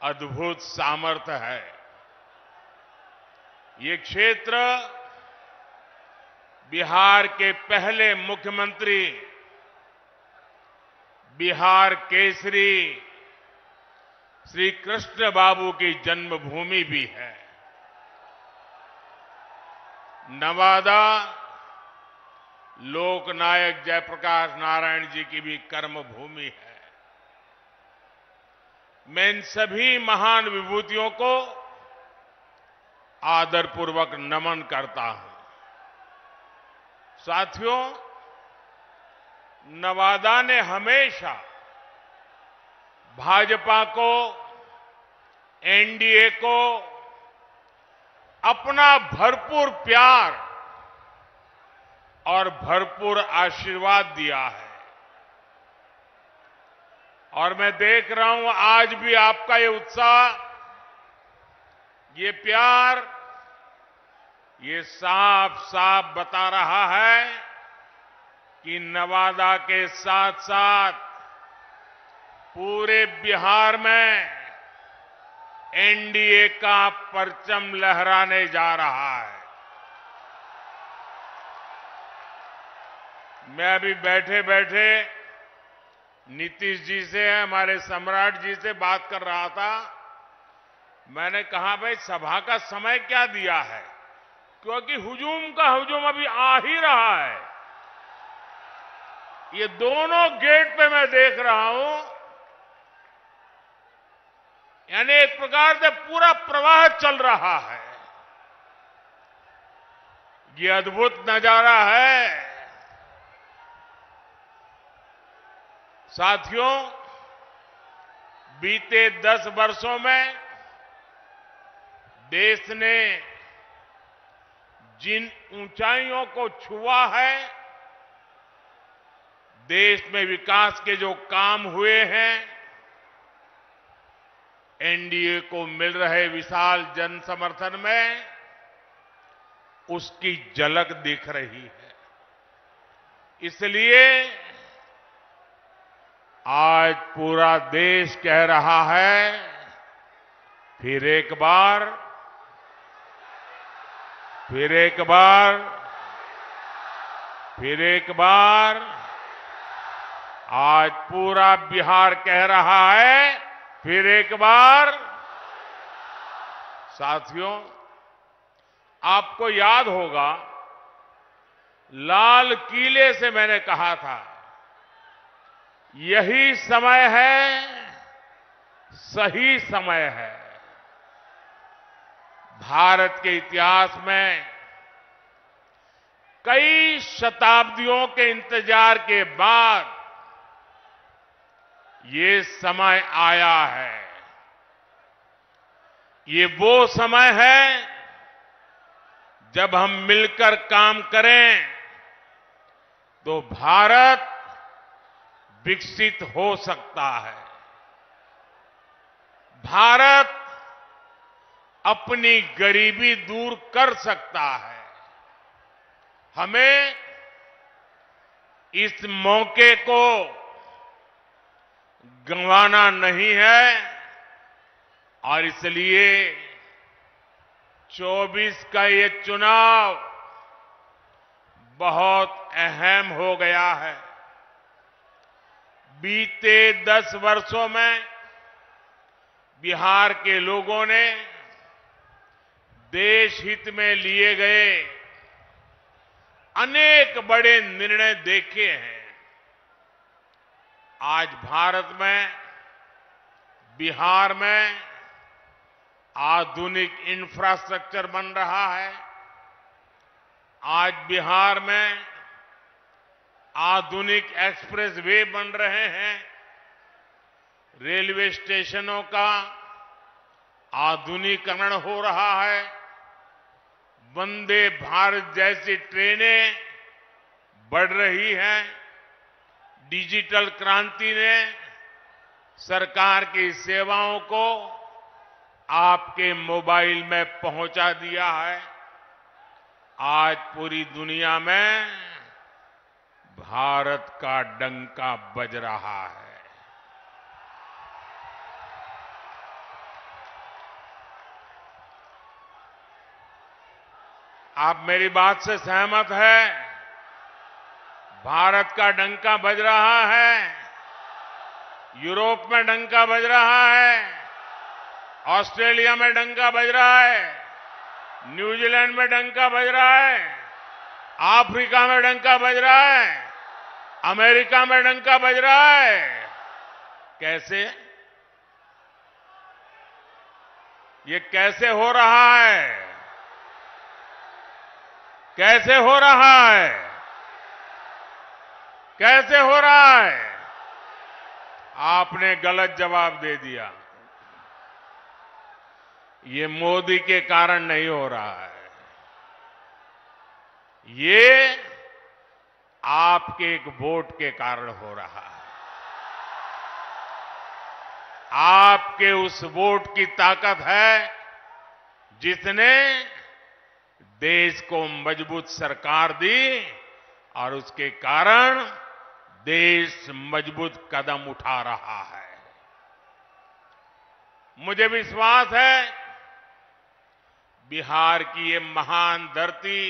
अद्भुत सामर्थ्य है। ये क्षेत्र बिहार के पहले मुख्यमंत्री, बिहार केसरी श्री कृष्ण बाबू की जन्मभूमि भी है। नवादा लोकनायक जयप्रकाश नारायण जी की भी कर्मभूमि है। मैं इन सभी महान विभूतियों को आदरपूर्वक नमन करता हूं। साथियों, नवादा ने हमेशा भाजपा को, एनडीए को अपना भरपूर प्यार और भरपूर आशीर्वाद दिया है। और मैं देख रहा हूं आज भी आपका ये उत्साह, ये प्यार, ये साफ साफ बता रहा है कि नवादा के साथ साथ पूरे बिहार में एनडीए का परचम लहराने जा रहा है। मैं अभी बैठे बैठे नीतीश जी से, हमारे सम्राट जी से बात कर रहा था। मैंने कहा भाई सभा का समय क्या दिया है, क्योंकि हुजूम का हुजूम अभी आ ही रहा है। ये दोनों गेट पे मैं देख रहा हूं, यानी एक प्रकार से पूरा प्रवाह चल रहा है। ये अद्भुत नजारा है। साथियों, बीते 10 वर्षों में देश ने जिन ऊंचाइयों को छुआ है, देश में विकास के जो काम हुए हैं, एनडीए को मिल रहे विशाल जन समर्थन में उसकी झलक दिख रही है। इसलिए आज पूरा देश कह रहा है, फिर एक बार, फिर एक बार, फिर एक बार, आज पूरा बिहार कह रहा है, फिर एक बार। साथियों, आपको याद होगा लाल किले से मैंने कहा था, यही समय है, सही समय है। भारत के इतिहास में कई शताब्दियों के इंतजार के बाद ये समय आया है। ये वो समय है जब हम मिलकर काम करें तो भारत विकसित हो सकता है। भारत अपनी गरीबी दूर कर सकता है। हमें इस मौके को गंवाना नहीं है और इसलिए 24 का ये चुनाव बहुत अहम हो गया है। बीते 10 वर्षों में बिहार के लोगों ने देश हित में लिए गए अनेक बड़े निर्णय देखे हैं। आज भारत में, बिहार में आधुनिक इंफ्रास्ट्रक्चर बन रहा है। आज बिहार में आधुनिक एक्सप्रेस वे बन रहे हैं। रेलवे स्टेशनों का आधुनिकीकरण हो रहा है। वंदे भारत जैसी ट्रेनें बढ़ रही हैं। डिजिटल क्रांति ने सरकार की सेवाओं को आपके मोबाइल में पहुंचा दिया है। आज पूरी दुनिया में भारत का डंका बज रहा है। आप मेरी बात से सहमत है? भारत का डंका बज रहा है, यूरोप में डंका बज रहा है, ऑस्ट्रेलिया में डंका बज रहा है, न्यूजीलैंड में डंका बज रहा है, अफ्रीका में डंका बज रहा है, अमेरिका में डंका बज रहा है। कैसे? ये कैसे हो रहा है? कैसे हो रहा है? कैसे हो रहा है? आपने गलत जवाब दे दिया। ये मोदी के कारण नहीं हो रहा है, ये आपके एक वोट के कारण हो रहा है। आपके उस वोट की ताकत है जिसने देश को मजबूत सरकार दी और उसके कारण देश मजबूत कदम उठा रहा है। मुझे विश्वास है बिहार की ये महान धरती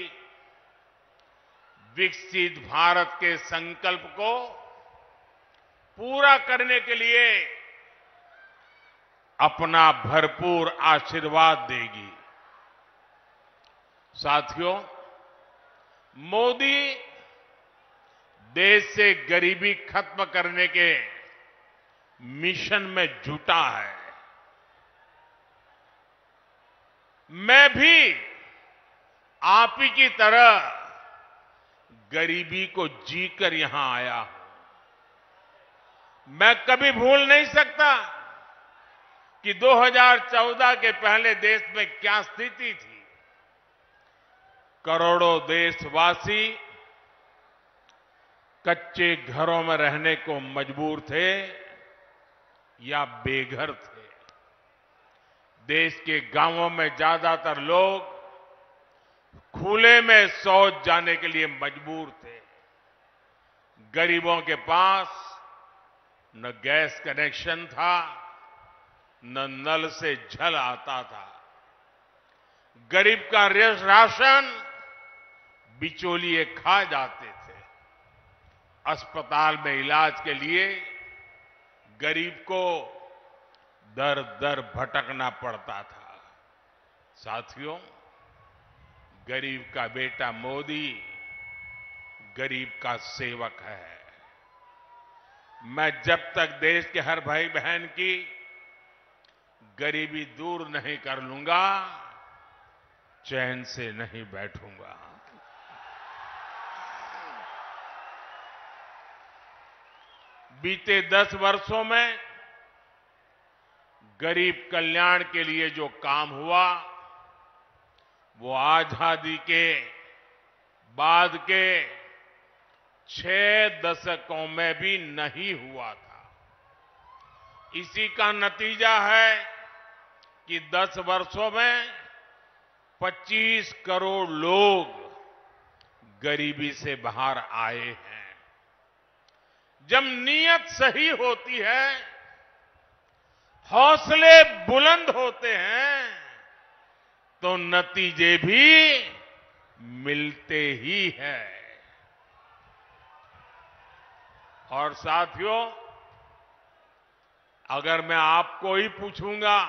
विकसित भारत के संकल्प को पूरा करने के लिए अपना भरपूर आशीर्वाद देगी। साथियों, मोदी देश से गरीबी खत्म करने के मिशन में जुटा है। मैं भी आप ही की तरह गरीबी को जीकर यहां आया हूं। मैं कभी भूल नहीं सकता कि 2014 के पहले देश में क्या स्थिति थी। करोड़ों देशवासी कच्चे घरों में रहने को मजबूर थे या बेघर थे। देश के गांवों में ज्यादातर लोग खुले में शौच जाने के लिए मजबूर थे। गरीबों के पास न गैस कनेक्शन था, न नल से जल आता था। गरीब का राशन बिचौलिए खा जाते थे। अस्पताल में इलाज के लिए गरीब को दर दर भटकना पड़ता था। साथियों, गरीब का बेटा मोदी गरीब का सेवक है। मैं जब तक देश के हर भाई बहन की गरीबी दूर नहीं कर लूंगा, चैन से नहीं बैठूंगा। बीते 10 वर्षों में गरीब कल्याण के लिए जो काम हुआ वो आजादी के बाद के 6 दशकों में भी नहीं हुआ था। इसी का नतीजा है कि 10 वर्षों में 25 करोड़ लोग गरीबी से बाहर आए हैं। जब नीयत सही होती है, हौसले बुलंद होते हैं, तो नतीजे भी मिलते ही हैं। और साथियों, अगर मैं आपको ही पूछूंगा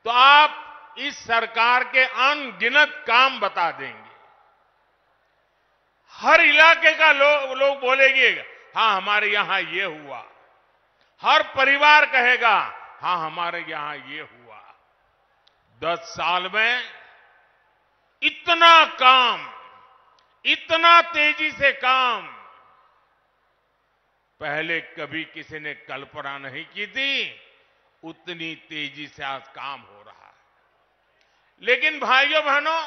तो आप इस सरकार के अनगिनत काम बता देंगे। हर इलाके का लोग बोलेंगे, हाँ हमारे यहां ये हुआ। हर परिवार कहेगा, हाँ हमारे यहां ये हुआ। 10 साल में इतना काम, इतना तेजी से काम पहले कभी किसी ने कल्पना नहीं की थी। उतनी तेजी से आज काम हो रहा है। लेकिन भाइयों बहनों,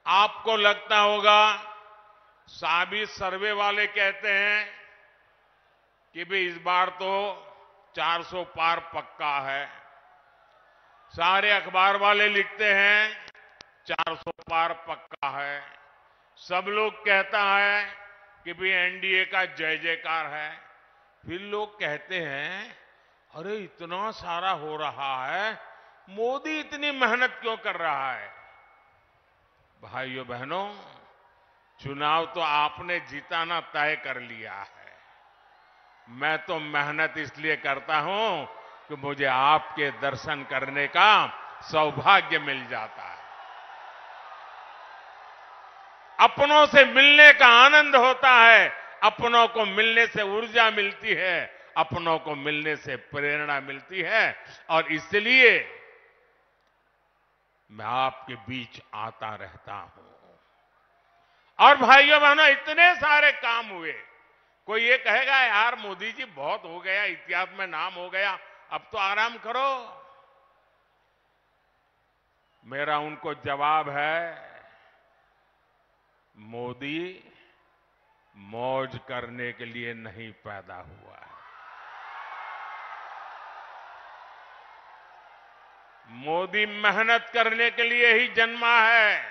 आपको लगता होगा साबित सर्वे वाले कहते हैं कि भाई इस बार तो 400 पार पक्का है। सारे अखबार वाले लिखते हैं 400 पार पक्का है। सब लोग कहता है कि भाई एनडीए का जय जयकार है। फिर लोग कहते हैं, अरे इतना सारा हो रहा है, मोदी इतनी मेहनत क्यों कर रहा है? भाइयों बहनों, चुनाव तो आपने जीताना तय कर लिया है। मैं तो मेहनत इसलिए करता हूं कि मुझे आपके दर्शन करने का सौभाग्य मिल जाता है। अपनों से मिलने का आनंद होता है, अपनों को मिलने से ऊर्जा मिलती है, अपनों को मिलने से प्रेरणा मिलती है, और इसलिए मैं आपके बीच आता रहता हूं। और भाइयों बहनों, इतने सारे काम हुए। कोई ये कहेगा यार मोदी जी बहुत हो गया, इतिहास में नाम हो गया, अब तो आराम करो। मेरा उनको जवाब है, मोदी मौज करने के लिए नहीं पैदा हुआ है। मोदी मेहनत करने के लिए ही जन्मा है,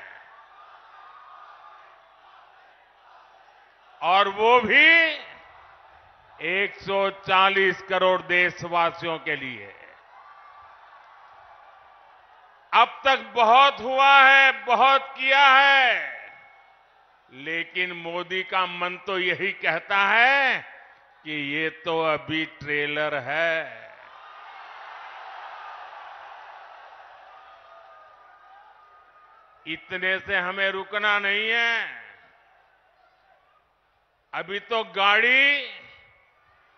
और वो भी 140 करोड़ देशवासियों के लिए। अब तक बहुत हुआ है, बहुत किया है, लेकिन मोदी का मन तो यही कहता है कि ये तो अभी ट्रेलर है। इतने से हमें रुकना नहीं है। अभी तो गाड़ी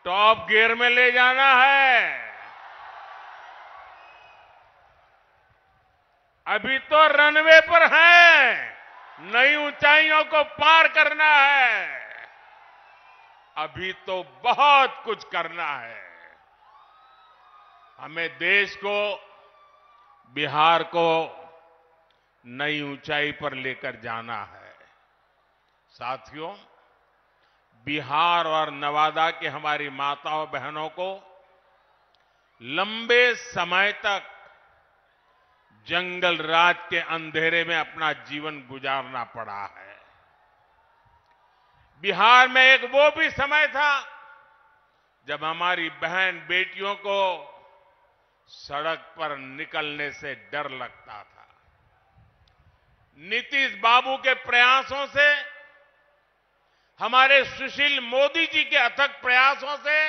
टॉप गियर में ले जाना है। अभी तो रनवे पर है, नई ऊंचाइयों को पार करना है। अभी तो बहुत कुछ करना है। हमें देश को, बिहार को नई ऊंचाई पर लेकर जाना है। साथियों, बिहार और नवादा के हमारी माताओं बहनों को लंबे समय तक जंगल राज के अंधेरे में अपना जीवन गुजारना पड़ा है। बिहार में एक वो भी समय था जब हमारी बहन बेटियों को सड़क पर निकलने से डर लगता था। नीतीश बाबू के प्रयासों से, हमारे सुशील मोदी जी के अथक प्रयासों से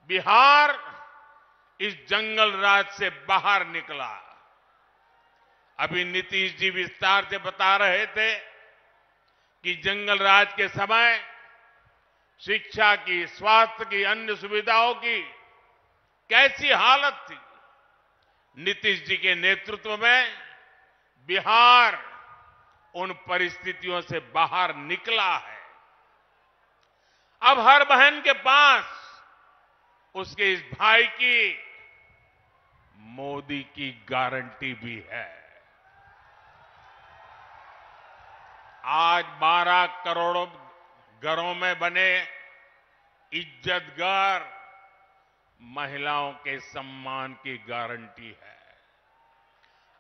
बिहार इस जंगल राज से बाहर निकला। अभी नीतीश जी विस्तार से बता रहे थे कि जंगल राज के समय शिक्षा की, स्वास्थ्य की, अन्य सुविधाओं की कैसी हालत थी। नीतीश जी के नेतृत्व में बिहार उन परिस्थितियों से बाहर निकला है। अब हर बहन के पास उसके इस भाई की मोदी की गारंटी भी है। आज 12 करोड़ घरों में बने इज्जत घर महिलाओं के सम्मान की गारंटी है।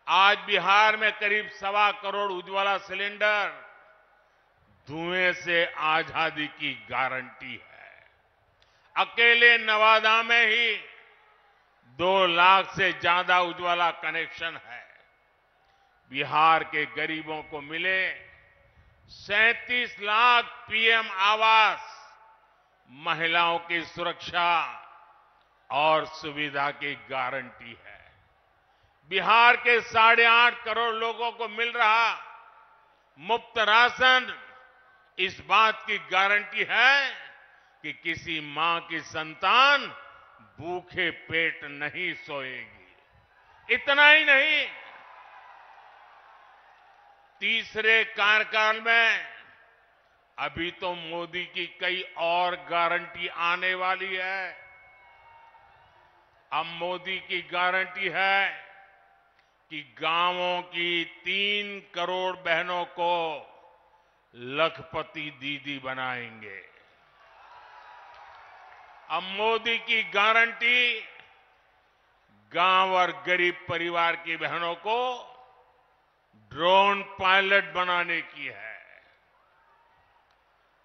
आज बिहार में करीब 1.25 करोड़ उज्ज्वला सिलेंडर धुएं से आजादी की गारंटी है। अकेले नवादा में ही 2 लाख से ज्यादा उज्ज्वला कनेक्शन है। बिहार के गरीबों को मिले 37 लाख पीएम आवास, महिलाओं की सुरक्षा और सुविधा की गारंटी है। बिहार के 8.5 करोड़ लोगों को मिल रहा मुफ्त राशन इस बात की गारंटी है कि किसी मां की संतान भूखे पेट नहीं सोएगी। इतना ही नहीं, तीसरे कार्यकाल में अभी तो मोदी की कई और गारंटी आने वाली है। अब मोदी की गारंटी है कि गांवों की 3 करोड़ बहनों को लखपति दीदी बनाएंगे। अब मोदी की गारंटी गांव और गरीब परिवार की बहनों को ड्रोन पायलट बनाने की है।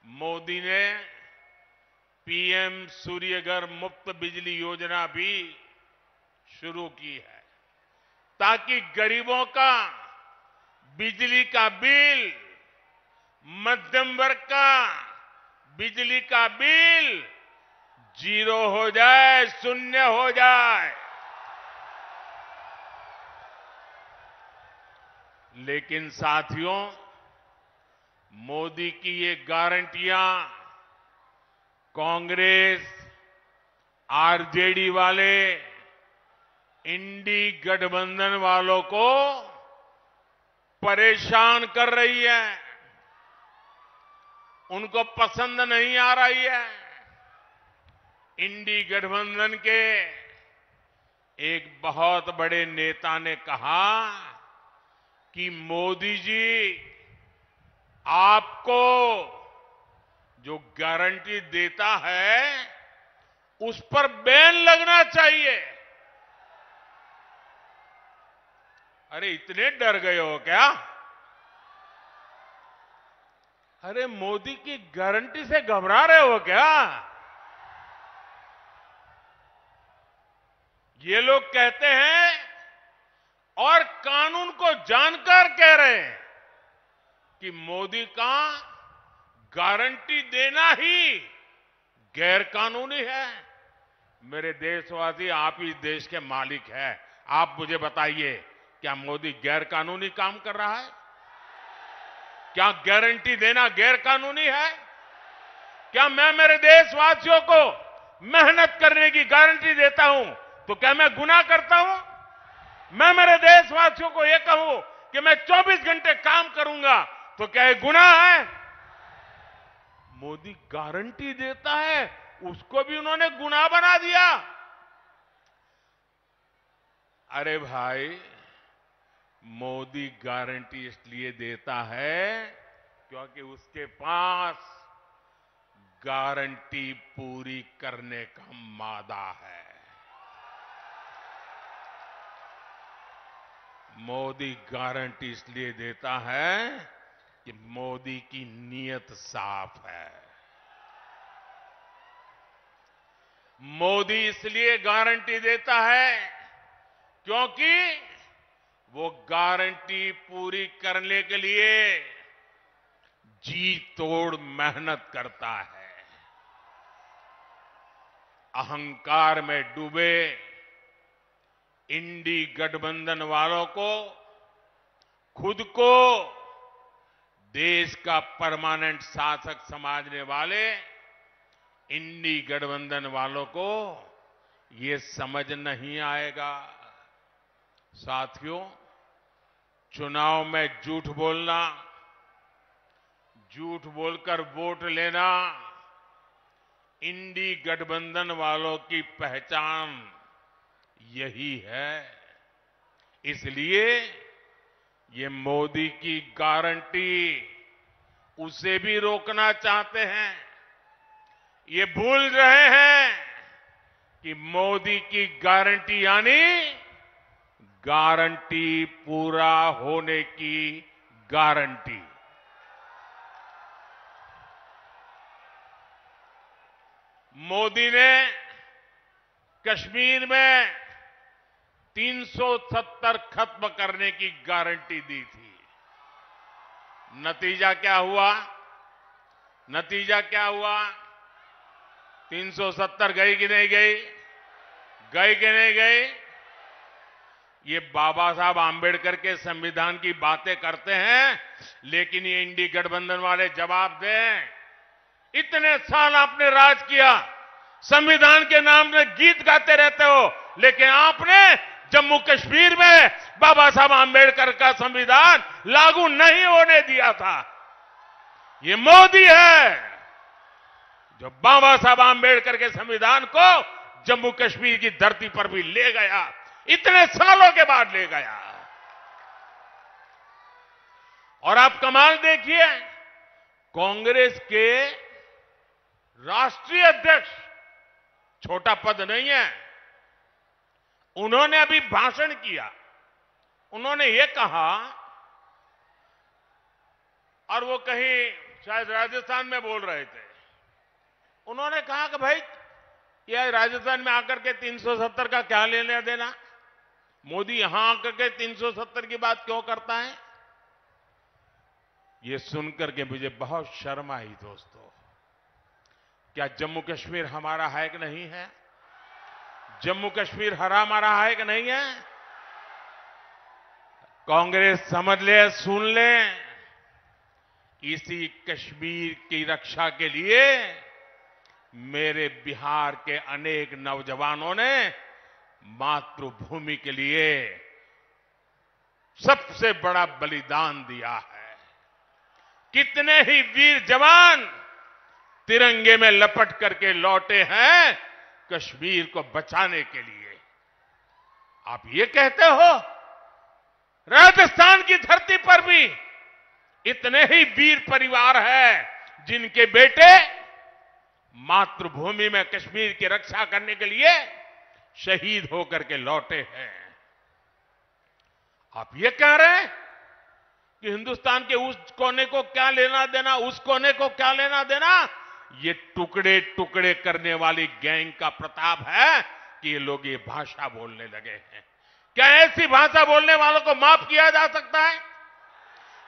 मोदी ने पीएम सूर्यघर मुफ्त बिजली योजना भी शुरू की है, ताकि गरीबों का बिजली का बिल, मध्यम वर्ग का बिजली का बिल 0 हो जाए, शून्य हो जाए। लेकिन साथियों, मोदी की ये गारंटियां कांग्रेस, आरजेडी वाले, इंडी गठबंधन वालों को परेशान कर रही है, उनको पसंद नहीं आ रही है। इंडी गठबंधन के एक बहुत बड़े नेता ने कहा कि मोदी जी, आपको जो गारंटी देता है उस पर बैन लगना चाहिए। अरे इतने डर गए हो क्या? अरे मोदी की गारंटी से घबरा रहे हो क्या? ये लोग कहते हैं और कानून को जानकर कह रहे हैं कि मोदी का गारंटी देना ही गैर कानूनी है। मेरे देशवासी, आप ही देश के मालिक हैं, आप मुझे बताइए, क्या मोदी गैर कानूनी काम कर रहा है? क्या गारंटी देना गैर कानूनी है? क्या मैं मेरे देशवासियों को मेहनत करने की गारंटी देता हूं तो क्या मैं गुनाह करता हूं? मैं मेरे देशवासियों को यह कहूं कि मैं 24 घंटे काम करूंगा तो क्या ये गुनाह है? मोदी गारंटी देता है, उसको भी उन्होंने गुनाह बना दिया। अरे भाई, मोदी गारंटी इसलिए देता है क्योंकि उसके पास गारंटी पूरी करने का मादा है। मोदी गारंटी इसलिए देता है कि मोदी की नीयत साफ है। मोदी इसलिए गारंटी देता है क्योंकि वो गारंटी पूरी करने के लिए जी तोड़ मेहनत करता है। अहंकार में डूबे इंडी गठबंधन वालों को खुद को देश का परमानेंट शासक समझने वाले इंडी गठबंधन वालों को ये समझ नहीं आएगा। साथियों, चुनाव में झूठ बोलना, झूठ बोलकर वोट लेना इंडी गठबंधन वालों की पहचान यही है। इसलिए ये मोदी की गारंटी उसे भी रोकना चाहते हैं। ये भूल रहे हैं कि मोदी की गारंटी यानी गारंटी पूरा होने की गारंटी। मोदी ने कश्मीर में 370 खत्म करने की गारंटी दी थी। नतीजा क्या हुआ? नतीजा क्या हुआ? 370 गई कि नहीं गई? गई कि नहीं गई? ये बाबा साहब आंबेडकर के संविधान की बातें करते हैं, लेकिन ये इंडी गठबंधन वाले जवाब दें। इतने साल आपने राज किया, संविधान के नाम में गीत गाते रहते हो, लेकिन आपने जम्मू कश्मीर में बाबा साहब आंबेडकर का संविधान लागू नहीं होने दिया था। ये मोदी है जो बाबा साहब आंबेडकर के संविधान को जम्मू कश्मीर की धरती पर भी ले गया, इतने सालों के बाद ले गया। और आप कमाल देखिए, कांग्रेस के राष्ट्रीय अध्यक्ष, छोटा पद नहीं है, उन्होंने अभी भाषण किया। उन्होंने ये कहा, और वो कहीं शायद राजस्थान में बोल रहे थे, उन्होंने कहा कि भाई ये राजस्थान में आकर के 370 का क्या लेना देना, मोदी यहां आकर के 370 की बात क्यों करता है? ये सुनकर के मुझे बहुत शर्म आई दोस्तों। क्या जम्मू कश्मीर हमारा है कि नहीं है? जम्मू कश्मीर हमारा है कि नहीं है? कांग्रेस समझ ले, सुन ले, इसी कश्मीर की रक्षा के लिए मेरे बिहार के अनेक नौजवानों ने मातृभूमि के लिए सबसे बड़ा बलिदान दिया है। कितने ही वीर जवान तिरंगे में लपट करके लौटे हैं कश्मीर को बचाने के लिए। आप ये कहते हो राजस्थान की धरती पर भी इतने ही वीर परिवार हैं जिनके बेटे मातृभूमि में कश्मीर की रक्षा करने के लिए शहीद होकर के लौटे हैं। आप ये कह रहे हैं कि हिंदुस्तान के उस कोने को क्या लेना देना, उस कोने को क्या लेना देना? ये टुकड़े टुकड़े करने वाली गैंग का प्रताप है कि ये लोग ये भाषा बोलने लगे हैं। क्या ऐसी भाषा बोलने वालों को माफ किया जा सकता है?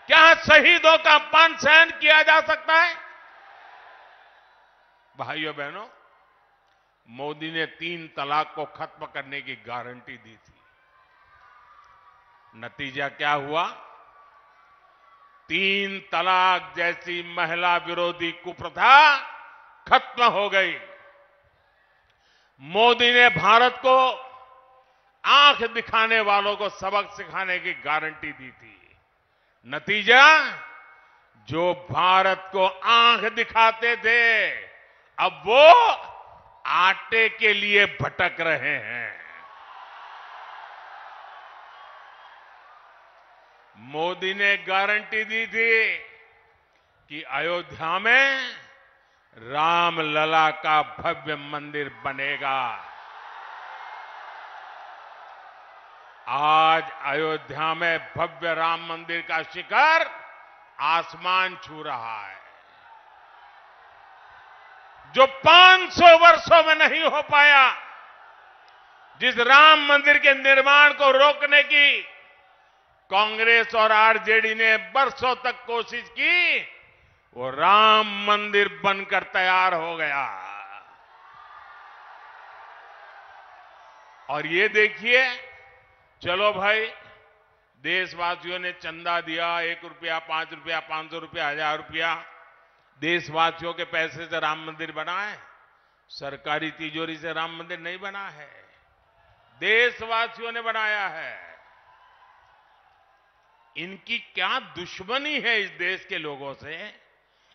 क्या शहीदों का अपमान सहन किया जा सकता है? भाइयों बहनों, मोदी ने 3 तलाक को खत्म करने की गारंटी दी थी। नतीजा क्या हुआ? 3 तलाक जैसी महिला विरोधी कुप्रथा खत्म हो गई। मोदी ने भारत को आंख दिखाने वालों को सबक सिखाने की गारंटी दी थी। नतीजा, जो भारत को आंख दिखाते थे अब वो आटे के लिए भटक रहे हैं। मोदी ने गारंटी दी थी कि अयोध्या में रामलला का भव्य मंदिर बनेगा। आज अयोध्या में भव्य राम मंदिर का शिखर आसमान छू रहा है। जो 500 वर्षों में नहीं हो पाया, जिस राम मंदिर के निर्माण को रोकने की कांग्रेस और आरजेडी ने बरसों तक कोशिश की, वो राम मंदिर बनकर तैयार हो गया। और ये देखिए, चलो भाई, देशवासियों ने चंदा दिया, 1 रुपया, 5 रुपया, 500 रुपया, 1000 रुपया, देशवासियों के पैसे से राम मंदिर बना है। सरकारी तिजोरी से राम मंदिर नहीं बना है, देशवासियों ने बनाया है। इनकी क्या दुश्मनी है इस देश के लोगों से?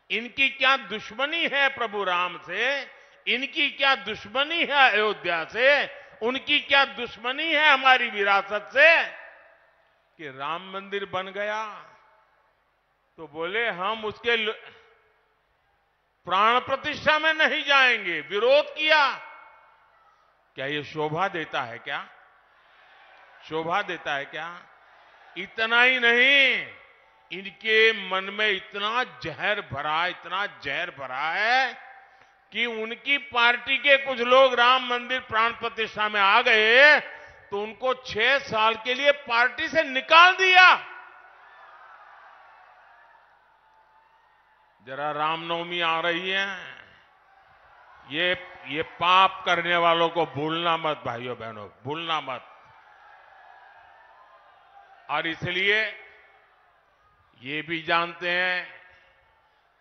इनकी क्या दुश्मनी है प्रभु राम से? इनकी क्या दुश्मनी है अयोध्या से? उनकी क्या दुश्मनी है हमारी विरासत से कि राम मंदिर बन गया तो बोले हम उसके प्राण प्रतिष्ठा में नहीं जाएंगे, विरोध किया। क्या ये शोभा देता है क्या? शोभा देता है क्या? इतना ही नहीं, इनके मन में इतना जहर भरा है कि उनकी पार्टी के कुछ लोग राम मंदिर प्राण प्रतिष्ठा में आ गए तो उनको 6 साल के लिए पार्टी से निकाल दिया। जरा रामनवमी आ रही है, ये पाप करने वालों को भूलना मत भाइयों बहनों, भूलना मत। और इसलिए ये भी जानते हैं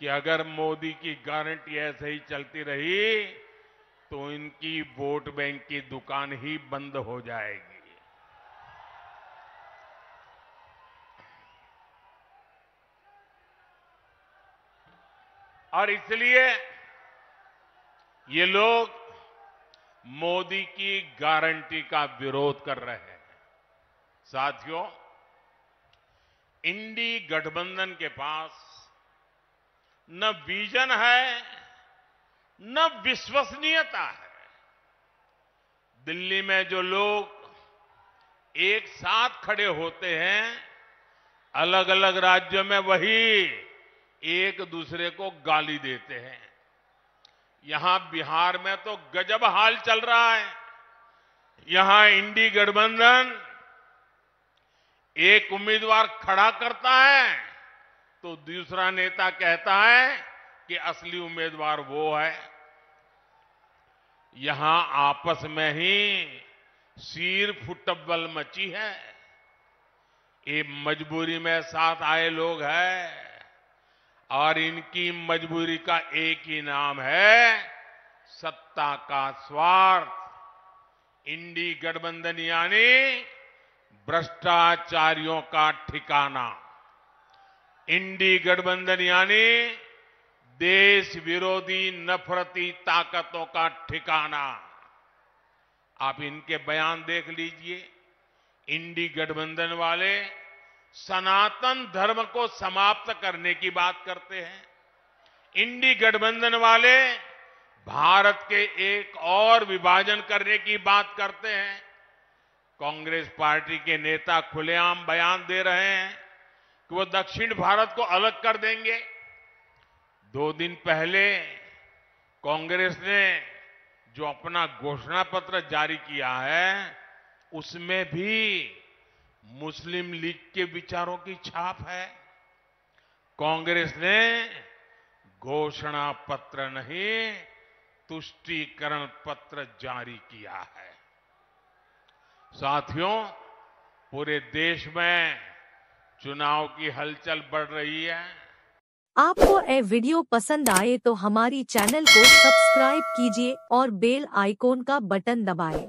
कि अगर मोदी की गारंटी ऐसे ही चलती रही तो इनकी वोट बैंक की दुकान ही बंद हो जाएगी। और इसलिए ये लोग मोदी की गारंटी का विरोध कर रहे हैं। साथियों, इंडी गठबंधन के पास न विजन है न विश्वसनीयता है। दिल्ली में जो लोग एक साथ खड़े होते हैं, अलग अलग राज्यों में वही एक दूसरे को गाली देते हैं। यहां बिहार में तो गजब हाल चल रहा है। यहां इंडी गठबंधन एक उम्मीदवार खड़ा करता है तो दूसरा नेता कहता है कि असली उम्मीदवार वो है। यहां आपस में ही सिर फुटबल मची है। ये मजबूरी में साथ आए लोग हैं और इनकी मजबूरी का एक ही नाम है सत्ता का स्वार्थ। इंडी गठबंधन यानी भ्रष्टाचारियों का ठिकाना। इंडी गठबंधन यानी देश विरोधी नफरती ताकतों का ठिकाना। आप इनके बयान देख लीजिए। इंडी गठबंधन वाले सनातन धर्म को समाप्त करने की बात करते हैं। इंडी गठबंधन वाले भारत के एक और विभाजन करने की बात करते हैं। कांग्रेस पार्टी के नेता खुलेआम बयान दे रहे हैं कि वो दक्षिण भारत को अलग कर देंगे। 2 दिन पहले कांग्रेस ने जो अपना घोषणा पत्र जारी किया है उसमें भी मुस्लिम लीग के विचारों की छाप है। कांग्रेस ने घोषणा पत्र नहीं तुष्टीकरण पत्र जारी किया है। साथियों, पूरे देश में चुनाव की हलचल बढ़ रही है। आपको ये वीडियो पसंद आए तो हमारी चैनल को सब्सक्राइब कीजिए और बेल आइकॉन का बटन दबाएं।